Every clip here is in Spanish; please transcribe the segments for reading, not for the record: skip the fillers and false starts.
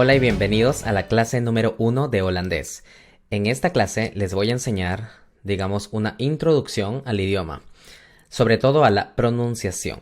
Hola y bienvenidos a la clase número 1 de holandés. En esta clase les voy a enseñar, digamos, una introducción al idioma, sobre todo a la pronunciación.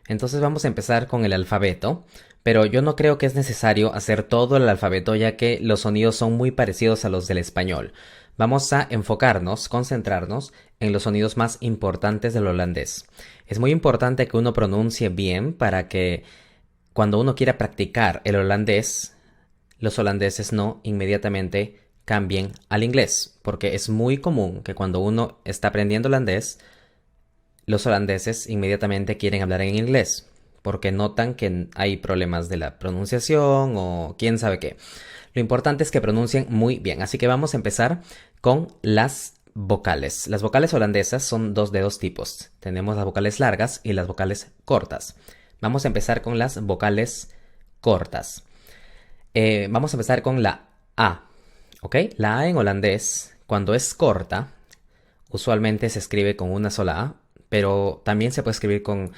Entonces vamos a empezar con el alfabeto, pero yo no creo que es necesario hacer todo el alfabeto ya que los sonidos son muy parecidos a los del español. Vamos a enfocarnos, concentrarnos en los sonidos más importantes del holandés. Es muy importante que uno pronuncie bien para que cuando uno quiera practicar el holandés, los holandeses no inmediatamente cambien al inglés, porque es muy común que cuando uno está aprendiendo holandés, los holandeses inmediatamente quieren hablar en inglés, porque notan que hay problemas de la pronunciación o quién sabe qué. Lo importante es que pronuncien muy bien, así que vamos a empezar con las vocales. Las vocales holandesas son de dos tipos. Tenemos las vocales largas y las vocales cortas. Vamos a empezar con las vocales cortas. Vamos a empezar con la A, ¿ok? La A en holandés, cuando es corta, usualmente se escribe con una sola A, pero también se puede escribir con...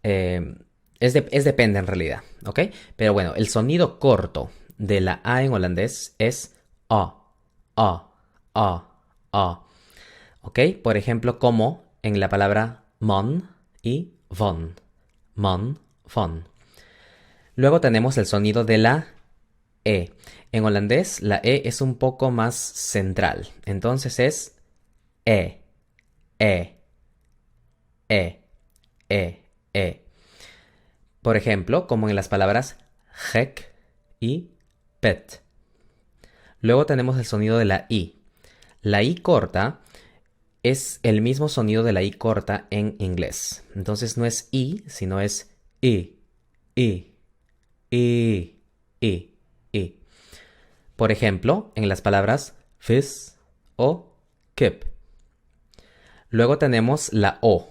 es depende en realidad, ¿ok? Pero bueno, el sonido corto de la A en holandés es A, A, A, A, ¿ok? Por ejemplo, como en la palabra man y von. Man, von. Luego tenemos el sonido de la E. En holandés, la E es un poco más central. Entonces es E, E, E, E, E. Por ejemplo, como en las palabras gek y pet. Luego tenemos el sonido de la I. La I corta es el mismo sonido de la I corta en inglés. Entonces no es I, sino es I, I, I, I, I. Por ejemplo, en las palabras vis o kip. Luego tenemos la O.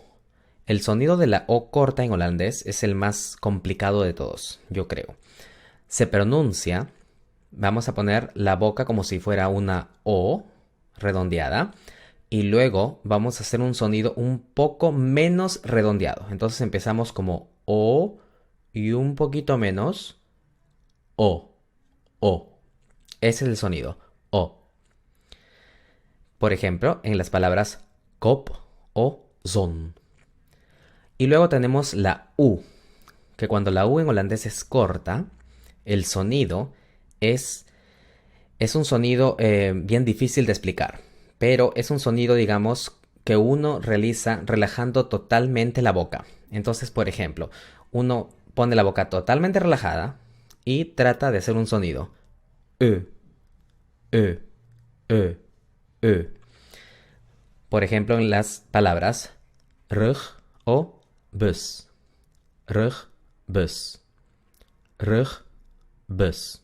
El sonido de la O corta en holandés es el más complicado de todos, yo creo. Se pronuncia, vamos a poner la boca como si fuera una O redondeada y luego vamos a hacer un sonido un poco menos redondeado. Entonces empezamos como O y un poquito menos O, O. Ese es el sonido, O. Por ejemplo, en las palabras kop o zon. Y luego tenemos la U, que cuando la U en holandés es corta, el sonido es un sonido bien difícil de explicar, pero es un sonido, digamos, que uno realiza relajando totalmente la boca. Entonces, por ejemplo, uno pone la boca totalmente relajada y trata de hacer un sonido. E, E, E, E. Por ejemplo, en las palabras rug o bus. Rug, bus. Rug, bus.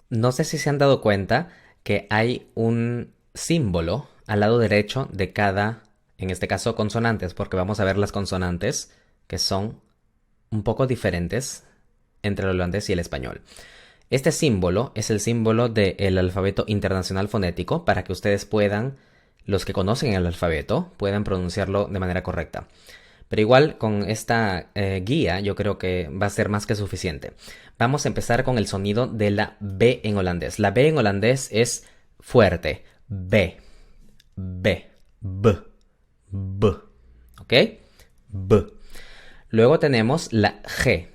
No sé si se han dado cuenta que hay un símbolo al lado derecho de cada, en este caso, consonantes, porque vamos a ver las consonantes que son un poco diferentes entre el holandés y el español. Este símbolo es el símbolo del alfabeto internacional fonético para que ustedes puedan, los que conocen el alfabeto, puedan pronunciarlo de manera correcta. Pero igual con esta guía yo creo que va a ser más que suficiente. Vamos a empezar con el sonido de la B en holandés. La B en holandés es fuerte. B, B, B, B. ¿Ok? B. Luego tenemos la G.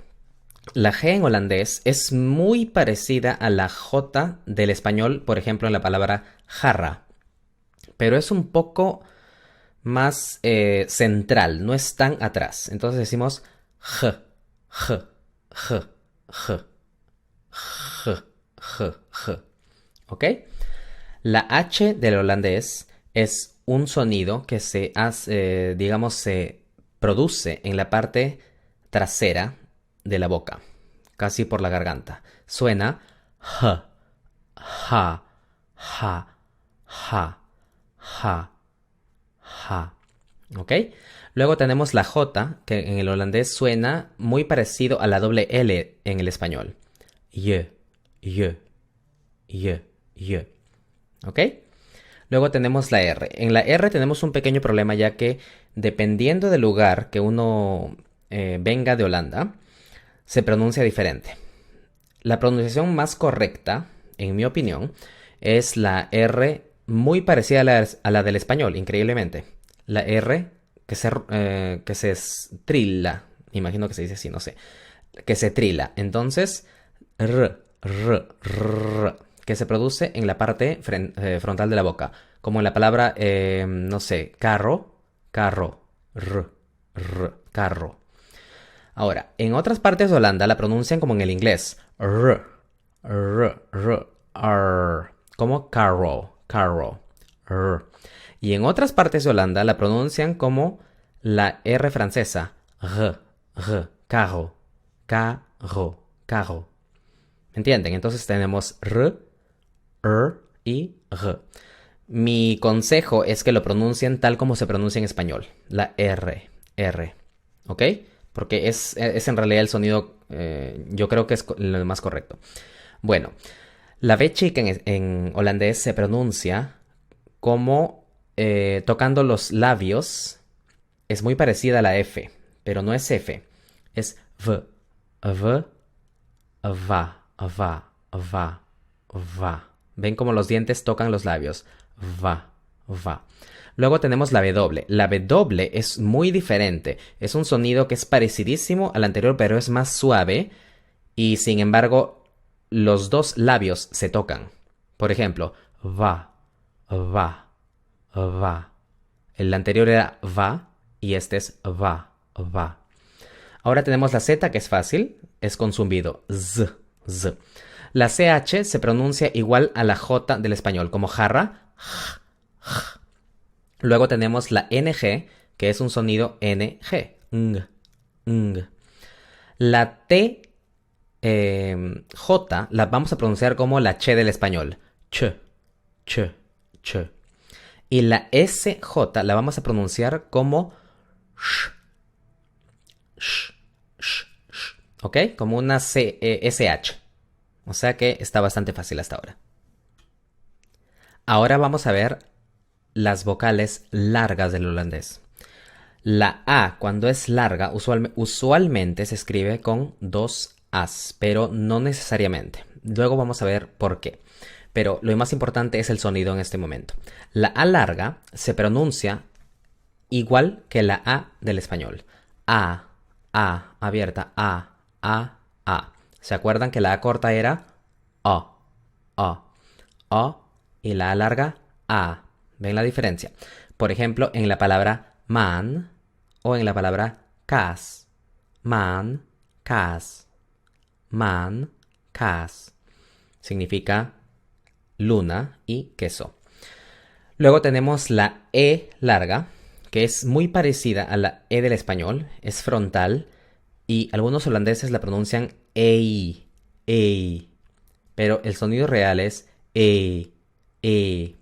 La G en holandés es muy parecida a la J del español, por ejemplo, en la palabra jarra. Pero es un poco más central, no es tan atrás. Entonces decimos G, G, G, G, G, G, G. ¿Ok? La H del holandés es un sonido que se hace, digamos, se produce en la parte trasera de la boca, casi por la garganta. Suena H, ja, ja, ja, ja, ja. ¿Ok? Luego tenemos la J, que en el holandés suena muy parecido a la doble L en el español. Y, y, y, y. ¿Ok? Luego tenemos la R. En la R tenemos un pequeño problema ya que dependiendo del lugar que uno venga de Holanda, se pronuncia diferente. La pronunciación más correcta, en mi opinión, es la R muy parecida a la del español, increíblemente. La R que se trila, imagino que se dice así, no sé, que se trila. Entonces, que se produce en la parte frontal de la boca, como en la palabra, no sé, carro, carro, carro. Ahora, en otras partes de Holanda la pronuncian como en el inglés, como carro, carro, Y en otras partes de Holanda la pronuncian como la R francesa, carro, carro, carro. ¿Entienden? Entonces tenemos y r. Mi consejo es que lo pronuncien tal como se pronuncia en español, la R, ¿ok? Porque es en realidad el sonido, yo creo que es lo más correcto. Bueno, la V chica en holandés se pronuncia como tocando los labios. Es muy parecida a la F, pero no es F. Es V, V, va, va, va, va. ¿Ven cómo los dientes tocan los labios? Va, va. Luego tenemos la W. La W es muy diferente. Es un sonido que es parecidísimo al anterior, pero es más suave. Y sin embargo, los dos labios se tocan. Por ejemplo, va, va, va. El anterior era va y este es va, va. Ahora tenemos la Z, que es fácil, es con zumbido. Z, z. La CH se pronuncia igual a la J del español, como jarra. Luego tenemos la NG, que es un sonido NG. Ng, ng. La T J la vamos a pronunciar como la Ch del español. Ch, ch, ch. Y la SJ la vamos a pronunciar como sh, sh, sh, sh. ¿Ok? Como una SH. O sea que está bastante fácil hasta ahora. Ahora vamos a ver las vocales largas del holandés. La A, cuando es larga, usualmente se escribe con dos As, pero no necesariamente. Luego vamos a ver por qué. Pero lo más importante es el sonido en este momento. La A larga se pronuncia igual que la A del español. A, abierta, A, A. ¿Se acuerdan que la A corta era O, O, y la A larga, A? ¿Ven la diferencia? Por ejemplo, en la palabra man o en la palabra cas. Man, cas. Man, cas. Significa luna y queso. Luego tenemos la E larga, que es muy parecida a la E del español, es frontal y algunos holandeses la pronuncian ei, ei, pero el sonido real es e, e,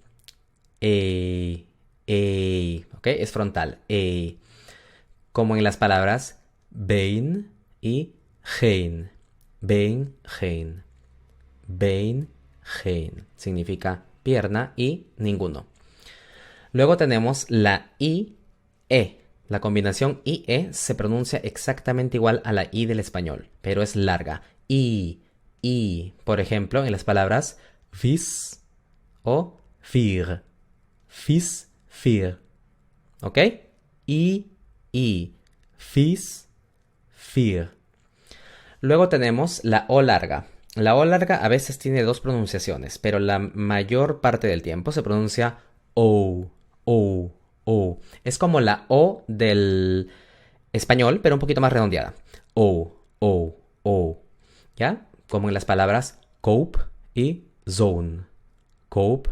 ¿ok? Es frontal, como en las palabras been y geen, been, geen, been, geen, significa pierna y ninguno. Luego tenemos la I-E. La combinación I-E se pronuncia exactamente igual a la I del español, pero es larga. I. Por ejemplo, en las palabras vis o fir. Fis, fir. ¿Ok? I. Fis, fir. Luego tenemos la O larga. La O larga a veces tiene dos pronunciaciones, pero la mayor parte del tiempo se pronuncia O. O. Es como la O del español, pero un poquito más redondeada. O. ¿Ya? Como en las palabras cope y zone. Cope,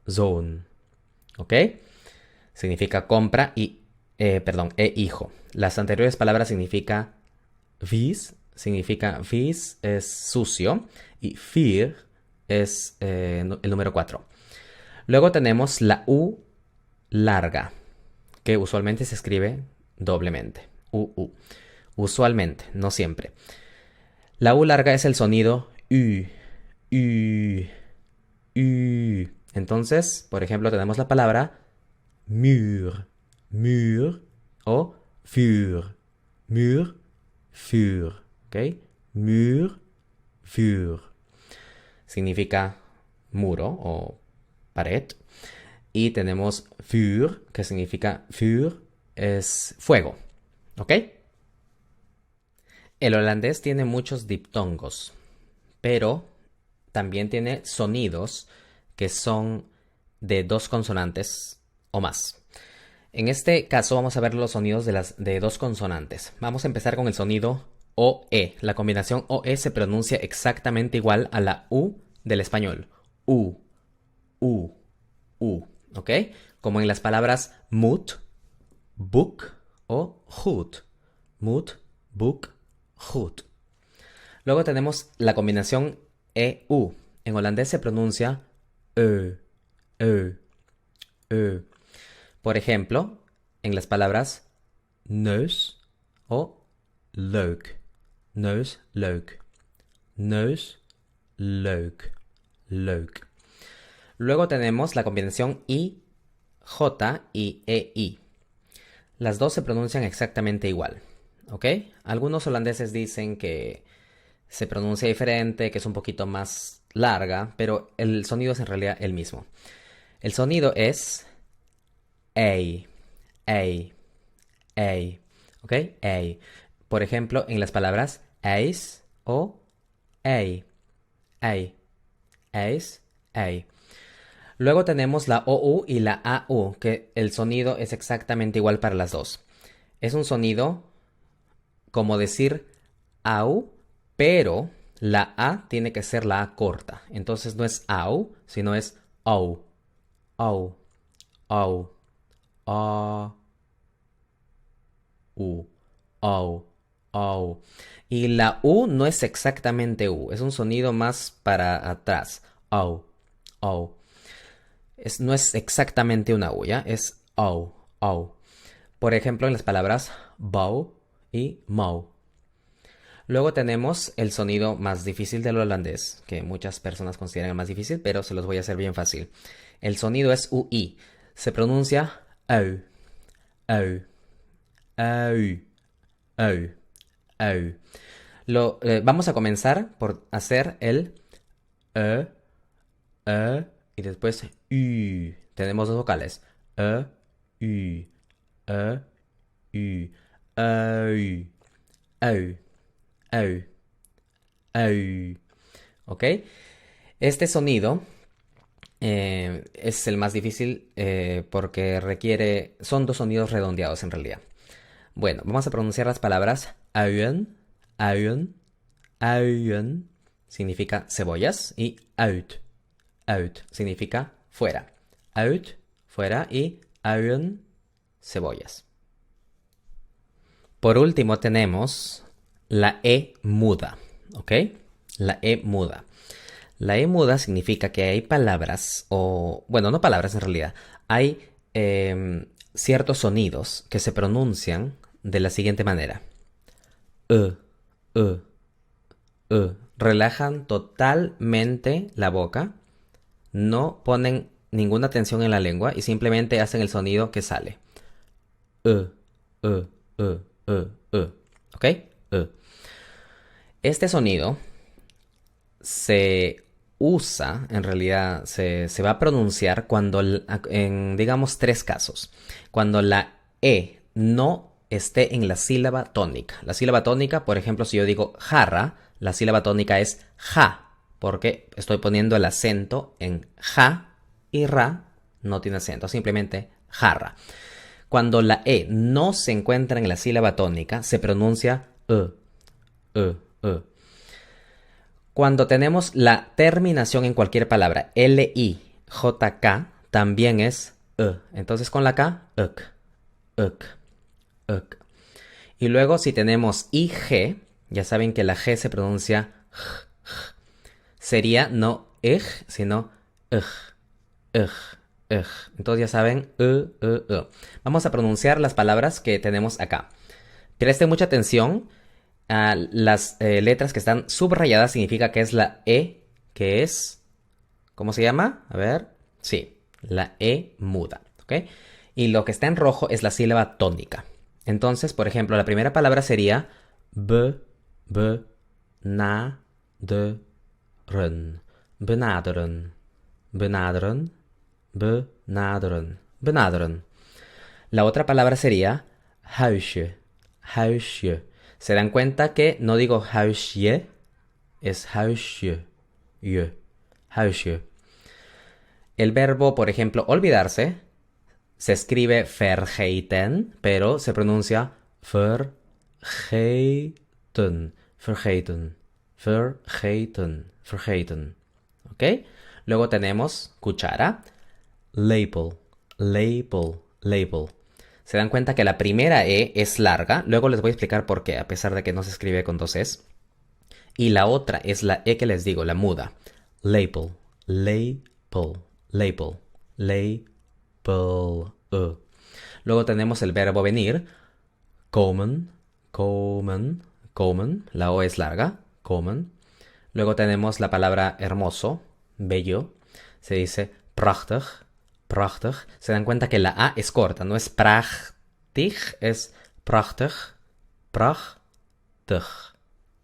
zone. ¿Ok? Significa compra y, hijo. Las anteriores palabras significa vis es sucio y fir es el número 4. Luego tenemos la U larga, que usualmente se escribe doblemente. Usualmente, no siempre. La U larga es el sonido U. Entonces, por ejemplo, tenemos la palabra mur, o fur, ¿ok? Mur, Vuur. Significa muro o pared. Y tenemos vuur, que significa vuur es fuego. ¿Ok? El holandés tiene muchos diptongos, pero también tiene sonidos que son de dos consonantes o más. En este caso vamos a ver los sonidos de dos consonantes. Vamos a empezar con el sonido OE. La combinación OE se pronuncia exactamente igual a la U del español. U, U, U. ¿Ok? Como en las palabras moed, boek o goed. Moed, boek, goed. Luego tenemos la combinación EU. En holandés se pronuncia E, E, E. Por ejemplo, en las palabras neus o leuk. Neus, leuk. Neus, leuk. Leuk. Luego tenemos la combinación I, J y EI. Las dos se pronuncian exactamente igual. ¿Ok? Algunos holandeses dicen que se pronuncia diferente, que es un poquito más larga, pero el sonido es en realidad el mismo. El sonido es ei, ei, ei. ¿Ok? Ei. Por ejemplo, en las palabras eis o ei, ei, eis, ei. Luego tenemos la OU y la AU, que el sonido es exactamente igual para las dos. Es un sonido como decir AU, pero la A tiene que ser la A corta. Entonces no es AU, sino es OU, OU, OU, A, U, OU, OU. Y la U no es exactamente U, es un sonido más para atrás. OU, OU. No es exactamente una U, ¿ya? Es OU, OU. Por ejemplo, en las palabras bow y mou. Luego tenemos el sonido más difícil del holandés, que muchas personas consideran el más difícil, pero se los voy a hacer bien fácil. El sonido es UI. Se pronuncia OU, OU, OU, OU, OU. Vamos a comenzar por hacer el y después U. Tenemos dos vocales. U, U, OU, OU. Au, au. ¿Ok? Este sonido es el más difícil porque requiere... Son dos sonidos redondeados en realidad. Bueno, vamos a pronunciar las palabras auen, auen, auen. Significa cebollas. Y out, out. Significa fuera. Out, fuera. Y auen, cebollas. Por último tenemos la E muda, ¿ok? La E muda. La E muda significa que hay palabras, o bueno, no palabras en realidad, hay ciertos sonidos que se pronuncian de la siguiente manera. E, Relajan totalmente la boca, no ponen ninguna tensión en la lengua y simplemente hacen el sonido que sale. E, e, e, ¿ok? Este sonido se usa, en realidad se va a pronunciar cuando, en digamos, tres casos. Cuando la E no esté en la sílaba tónica. La sílaba tónica, por ejemplo, si yo digo jarra, la sílaba tónica es ja, porque estoy poniendo el acento en ja y ra no tiene acento, simplemente jarra. Cuando la E no se encuentra en la sílaba tónica, se pronuncia e. Cuando tenemos la terminación en cualquier palabra, L-I-J-K, también es e. Entonces con la K, uk, uk, uk. Y luego si tenemos I-G, ya saben que la G se pronuncia j. Sería no ij, sino ij. Entonces ya saben, Vamos a pronunciar las palabras que tenemos acá. Presten mucha atención a las letras que están subrayadas. Significa que es la E, que es... ¿Cómo se llama? A ver. Sí, la E muda. ¿Ok? Y lo que está en rojo es la sílaba tónica. Entonces, por ejemplo, la primera palabra sería b, na, benaderen, benaderen, benaderen, benaderen. La otra palabra sería huisje, huisje. ¿Se dan cuenta que no digo huisje? Es huisje, je, huisje. El verbo, por ejemplo, olvidarse, se escribe vergeten, pero se pronuncia vergeten, vergeten, vergeten, vergeten. ¿Ok? Luego tenemos cuchara, lepel, lepel, lepel. Se dan cuenta que la primera E es larga, luego les voy a explicar por qué, a pesar de que no se escribe con dos Es. Y la otra es la E que les digo, la muda. Lepel, lepel, lepel, lepel. Luego tenemos el verbo venir, komen, komen, komen. La O es larga, komen. Luego tenemos la palabra hermoso, bello. Se dice prachtig, prachtig. Se dan cuenta que la A es corta, no es prachtig, es prachtig, prachtig.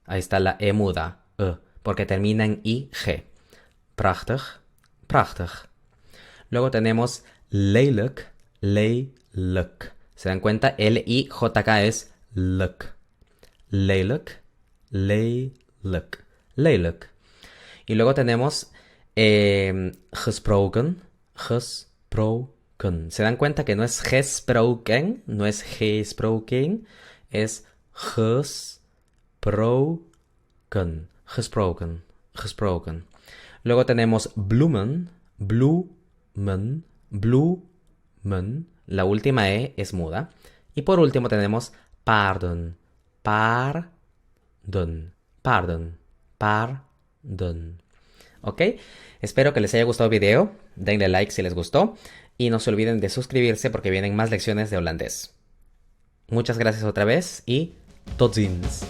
Ahí está la E muda, porque termina en IG. Prachtig, prachtig. Luego tenemos lelijk, lelijk. ¿Se dan cuenta? L-I-J-K es luk. Lelijk, lelijk, lelijk. Y luego tenemos gesproken, gesproken. ¿Se dan cuenta que no es gesproken, no es gesproken, es gesproken, gesproken, gesproken. Luego tenemos bloemen, bloemen, bloemen. La última E es muda. Y por último tenemos pardon, pardon, pardon, pardon. ¿Ok? Espero que les haya gustado el video. Denle like si les gustó. Y no se olviden de suscribirse porque vienen más lecciones de holandés. Muchas gracias otra vez y tot ziens.